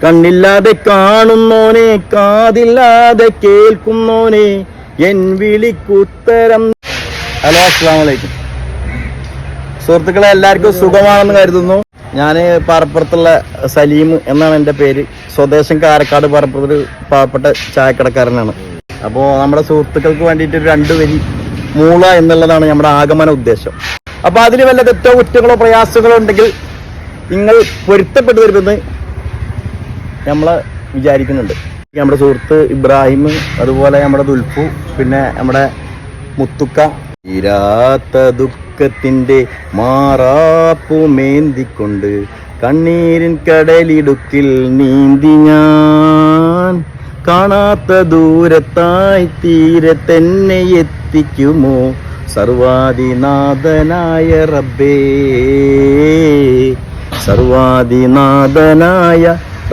കണ്ണില്ലാതെ കാണുന്നോനെ, കാതില്ലാതെ കേൾക്കുന്നോനെ, N വിളിക്കുത്തരം. Hello, അസ്സലാമു അലൈക്കും സുഹൃത്തുക്കളെ, എല്ലാവർക്കും സുഖമാണെന്ന് കരുതുന്നു. ഞാൻ പാറപ്പുറത്തുള്ള സലീം എന്നാണ് എൻ്റെ പേര്. സ്വദേശം കാരക്കാട് പാറപ്പുറത്ത് പാവപ്പെട്ട ചായക്കടക്കാരനാണ്. അപ്പോൾ നമ്മുടെ സുഹൃത്തുക്കൾക്ക് വേണ്ടിയിട്ട് 2 വരി മൂള എന്നുള്ളതാണ് നമ്മുടെ ആഗമന ഉദ്ദേശം. അപ്പോൾ അതിൽ വല്ല തെറ്റോ കുറ്റങ്ങളോ പ്രയാസങ്ങളോ ഉണ്ടെങ്കിൽ നിങ്ങൾ പൊരുത്തപ്പെട്ടു തരുമെന്ന് നമ്മൾ വിചാരിക്കുന്നുണ്ട്. നമ്മുടെ സുഹൃത്ത് ഇബ്രാഹിം, അതുപോലെ നമ്മുടെ ദുൽഫു, പിന്നെ നമ്മുടെ മുത്തുക്ക. തീരാത്ത ദുഃഖത്തിൻ്റെ മാറാപ്പുമേന്തിക്കൊണ്ട് കണ്ണീരിൻ കടലിടുക്കിൽ നീന്തി ഞാൻ, കാണാത്ത ദൂരത്തായി തീരെ തന്നെ എത്തിക്കുമോ സർവാദിനാഥനായ റബ്ബേ, സർവാദിനാഥനായ